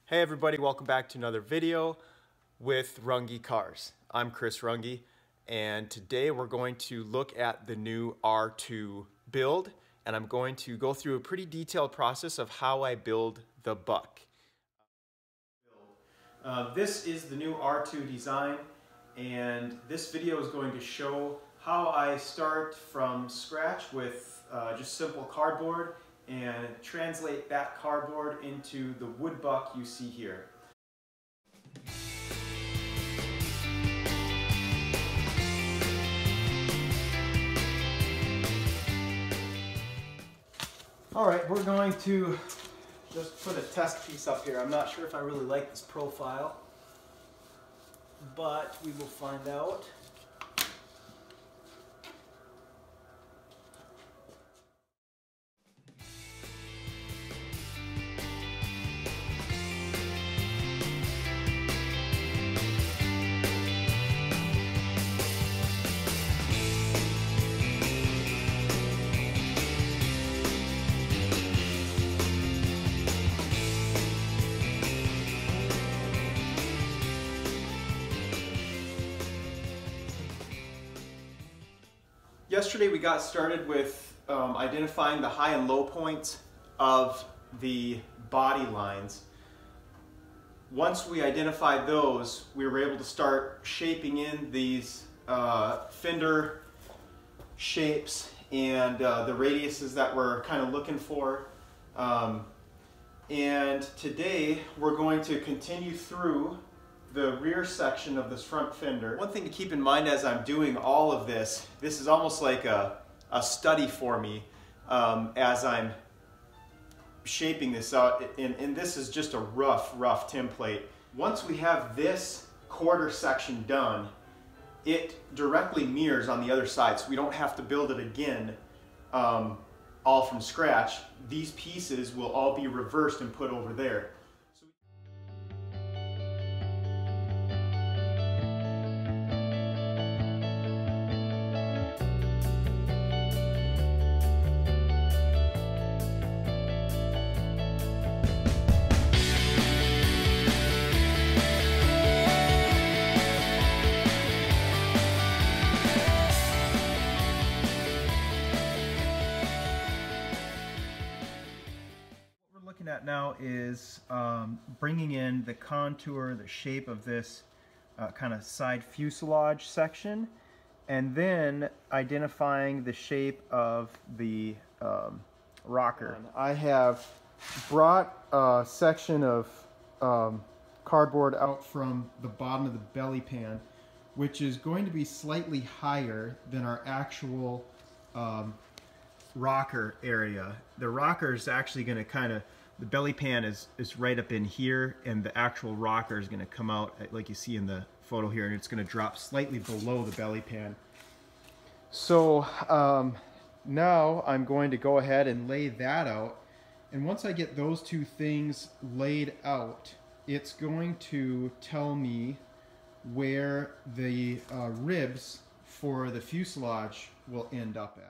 Hey everybody, welcome back to another video with Runge Cars. I'm Chris Runge, and today we're going to look at the new R2 build, and I'm going to go through a pretty detailed process of how I build the Buck. This is the new R2 design, and this video is going to show how I start from scratch with just simple cardboard and translate that cardboard into the wood buck you see here. Alright, we're going to just put a test piece up here. I'm not sure if I really like this profile, but we will find out. Yesterday we got started with identifying the high and low points of the body lines. Once we identified those, we were able to start shaping in these fender shapes and the radiuses that we're kind of looking for. And today we're going to continue through the rear section of this front fender. One thing to keep in mind as I'm doing all of this, this is almost like a study for me as I'm shaping this out, and this is just a rough template. Once we have this quarter section done, it directly mirrors on the other side, so we don't have to build it again all from scratch. These pieces will all be reversed and put over there. At now is bringing in the contour, the shape of this kind of side fuselage section, and then identifying the shape of the rocker. I have brought a section of cardboard out from the bottom of the belly pan, which is going to be slightly higher than our actual rocker area. The rocker is actually going to kind of, the belly pan is right up in here, and the actual rocker is going to come out like you see in the photo here, and it's going to drop slightly below the belly pan. So now I'm going to go ahead and lay that out, and once I get those two things laid out, it's going to tell me where the ribs for the fuselage will end up at.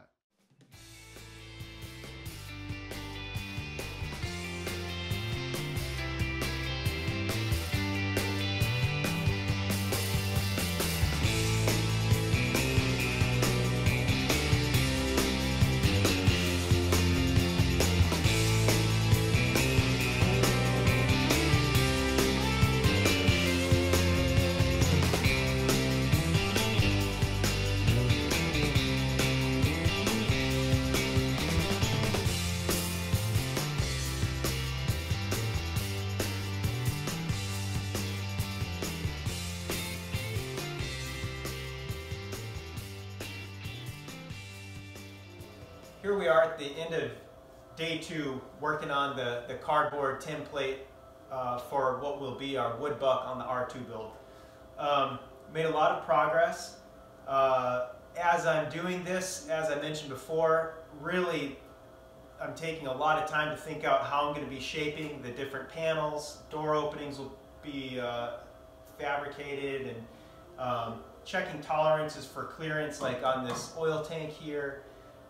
Here we are at the end of day 2, working on the cardboard template for what will be our wood buck on the R2 build. Made a lot of progress. As I'm doing this, as I mentioned before, really I'm taking a lot of time to think out how I'm going to be shaping the different panels. Door openings will be fabricated, and checking tolerances for clearance, like on this oil tank here.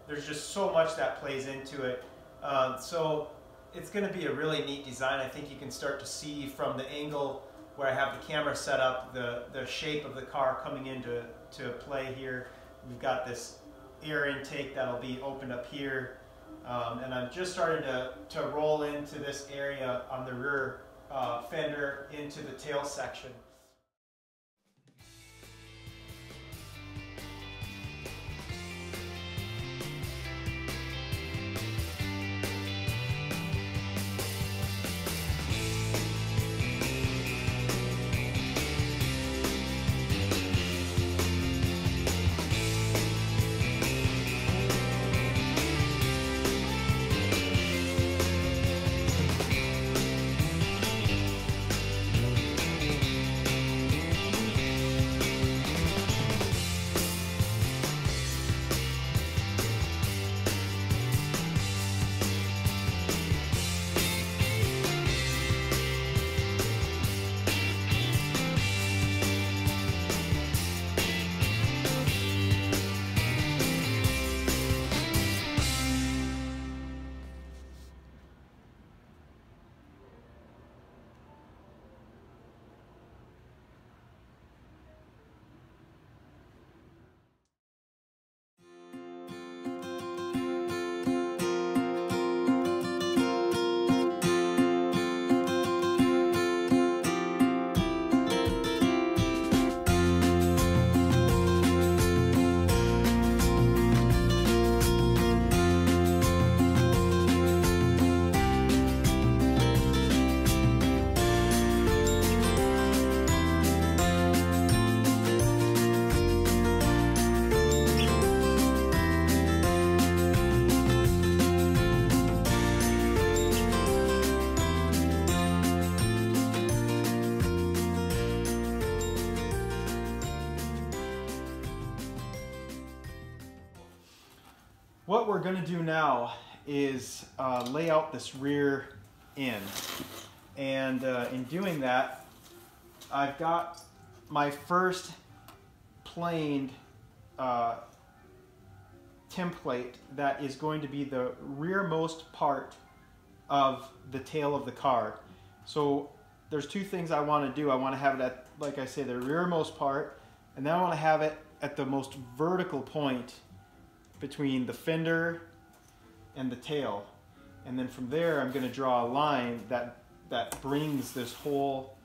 There's just so much that plays into it. So it's going to be a really neat design. I think you can start to see from the angle where I have the camera set up, the shape of the car coming into play here. We've got this air intake that'll be opened up here. And I'm just starting to roll into this area on the rear fender into the tail section. What we're going to do now is lay out this rear end, and in doing that, I've got my first planed template that is going to be the rearmost part of the tail of the car. So there's two things I want to do. I want to have it at, like I say, the rearmost part, and then I want to have it at the most vertical point between the fender and the tail. And then from there I'm going to draw a line that brings this whole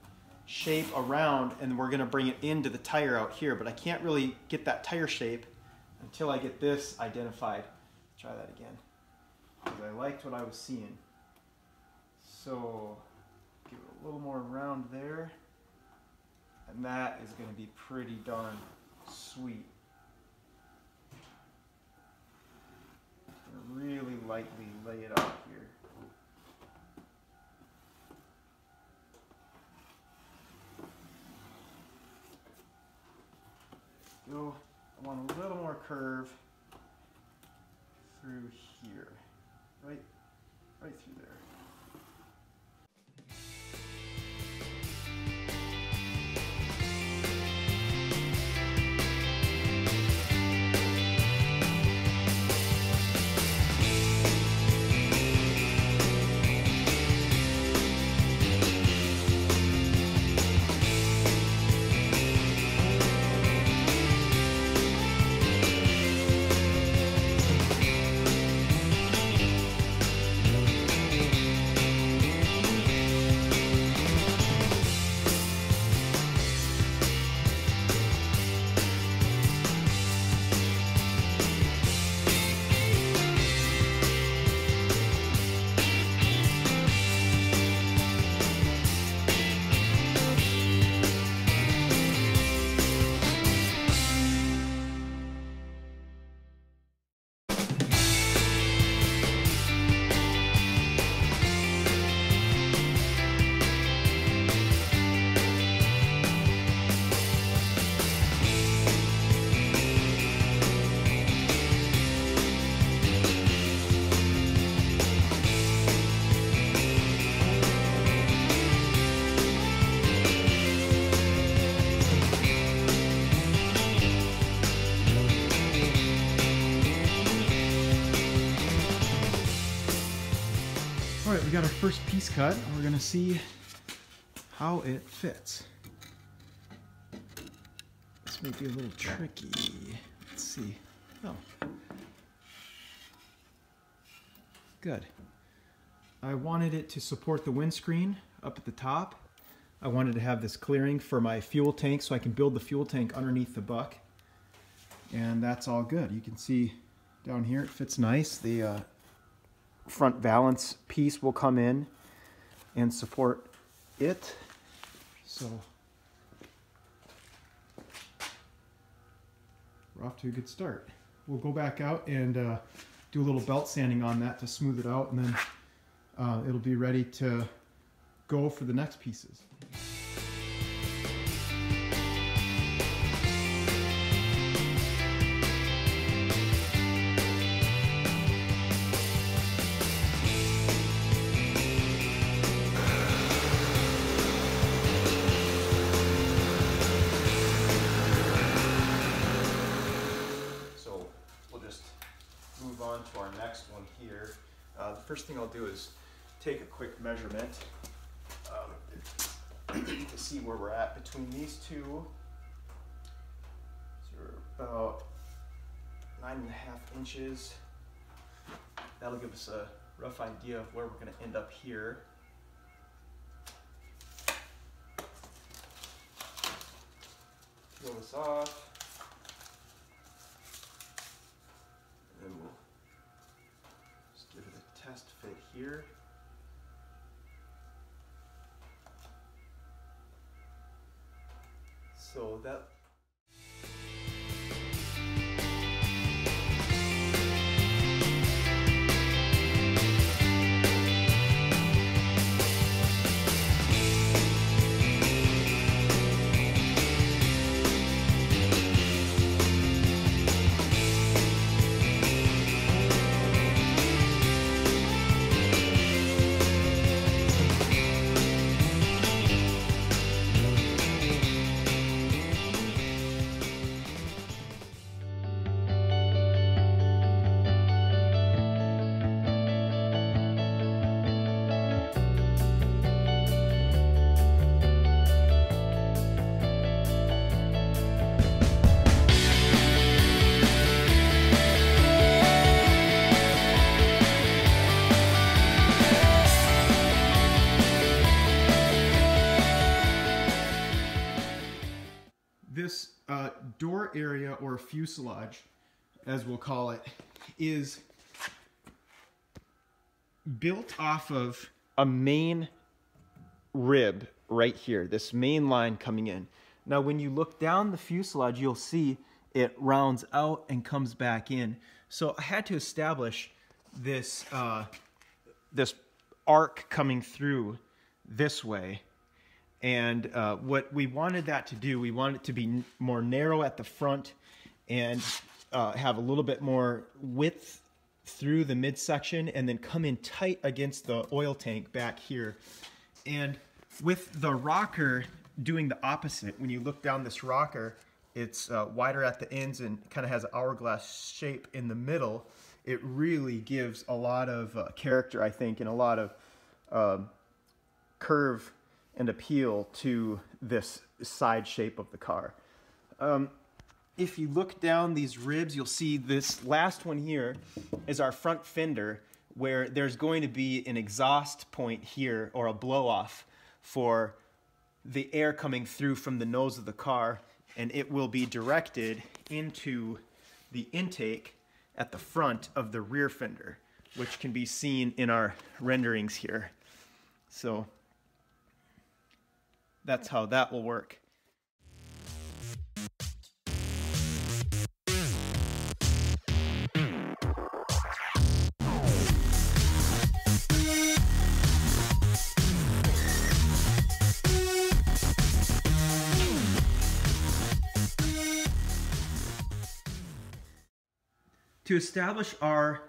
shape around, and we're going to bring it into the tire out here, but I can't really get that tire shape until I get this identified. Try that again, because I liked what I was seeing. So give it a little more round there, and that is going to be pretty darn sweet. Really lightly lay it out here. Go. I want a little more curve through here, right through there. All right, we got our first piece cut. We're gonna see how it fits. This may be a little tricky. Let's see. Oh. Good. I wanted it to support the windscreen up at the top. I wanted to have this clearing for my fuel tank so I can build the fuel tank underneath the buck. And that's all good. You can see down here it fits nice. The front valance piece will come in and support it. So we're off to a good start. We'll go back out and do a little belt sanding on that to smooth it out, and then it'll be ready to go for the next pieces. Move on to our next one here. The first thing I'll do is take a quick measurement to see where we're at between these two. So we're about 9.5 inches. That'll give us a rough idea of where we're going to end up here. Peel this off. And we'll just give it a test fit here. So that this door area, or fuselage, as we'll call it, is built off of a main rib right here, this main line coming in. Now when you look down the fuselage, you'll see it rounds out and comes back in. So I had to establish this, this arc coming through this way. And what we wanted that to do, we wanted it to be more narrow at the front and have a little bit more width through the midsection, and then come in tight against the oil tank back here. And with the rocker doing the opposite, when you look down this rocker, it's wider at the ends and kind of has an hourglass shape in the middle. It really gives a lot of character, I think, and a lot of curve and appeal to this side shape of the car. If you look down these ribs, you'll see this last one here is our front fender, where there's going to be an exhaust point here, or a blow-off, for the air coming through from the nose of the car, and it will be directed into the intake at the front of the rear fender, which can be seen in our renderings here. So that's how that will work. To establish our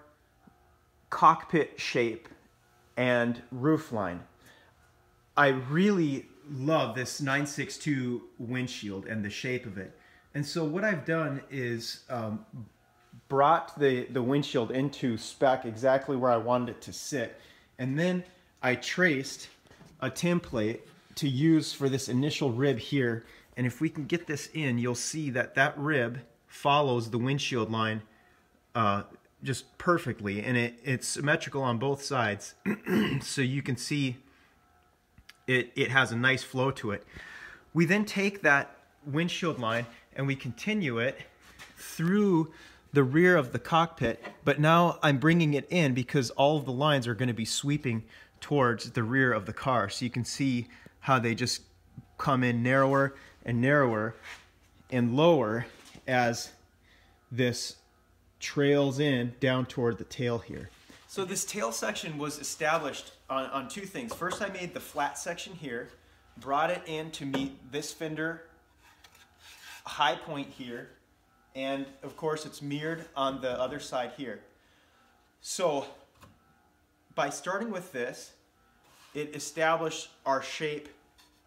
cockpit shape and roofline, I really love this 962 windshield and the shape of it. And so what I've done is brought the windshield into spec exactly where I wanted it to sit. And then I traced a template to use for this initial rib here. And if we can get this in, you'll see that that rib follows the windshield line just perfectly, and it's symmetrical on both sides. So you can see it has a nice flow to it. We then take that windshield line and we continue it through the rear of the cockpit, but now I'm bringing it in because all of the lines are going to be sweeping towards the rear of the car. So you can see how they just come in narrower and narrower and lower as this trails in down toward the tail here. So this tail section was established on two things. First, I made the flat section here, brought it in to meet this fender high point here, and of course it's mirrored on the other side here. So by starting with this, it established our shape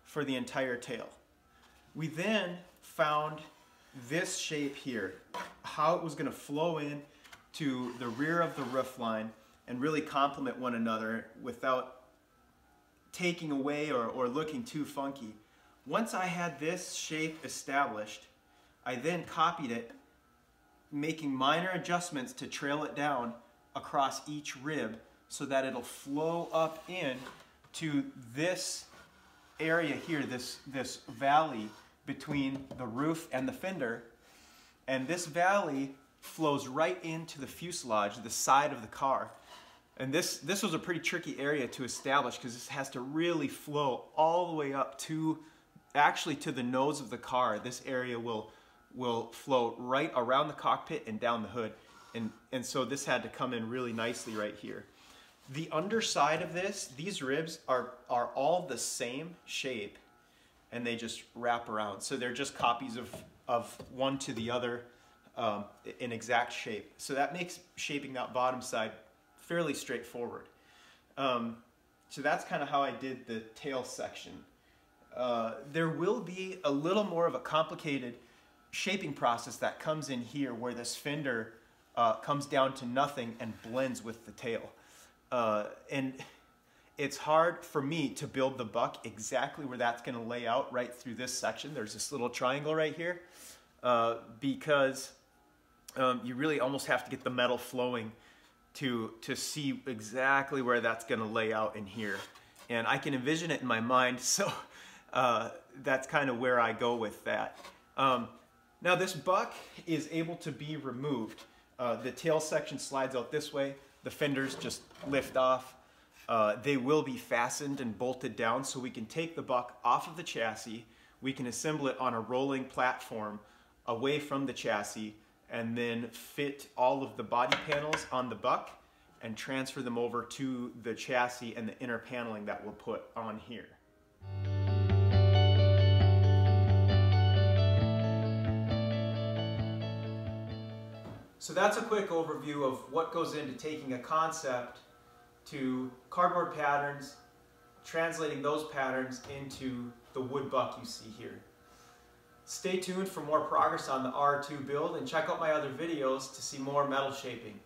for the entire tail. We then found this shape here, how it was going to flow in to the rear of the roof line and really complement one another without taking away or looking too funky. Once I had this shape established, I then copied it, making minor adjustments to trail it down across each rib so that it'll flow up in to this area here, this valley between the roof and the fender, and this valley flows right into the fuselage, the side of the car. And this was a pretty tricky area to establish because this has to really flow all the way up to, actually to the nose of the car. This area will flow right around the cockpit and down the hood, and so this had to come in really nicely right here. The underside of this, these ribs are all the same shape, and they just wrap around. So they're just copies of one to the other in exact shape. So that makes shaping that bottom side fairly straightforward. So that's kind of how I did the tail section. There will be a little more of a complicated shaping process that comes in here where this fender comes down to nothing and blends with the tail. And it's hard for me to build the buck exactly where that's going to lay out right through this section. There's this little triangle right here because you really almost have to get the metal flowing to see exactly where that's going to lay out in here. And I can envision it in my mind, so that's kind of where I go with that. Now this buck is able to be removed. The tail section slides out this way. The fenders just lift off. They will be fastened and bolted down so we can take the buck off of the chassis. We can assemble it on a rolling platform away from the chassis and then fit all of the body panels on the buck and transfer them over to the chassis and the inner paneling that we'll put on here. So that's a quick overview of what goes into taking a concept to cardboard patterns, translating those patterns into the wood buck you see here. Stay tuned for more progress on the R2 build and check out my other videos to see more metal shaping.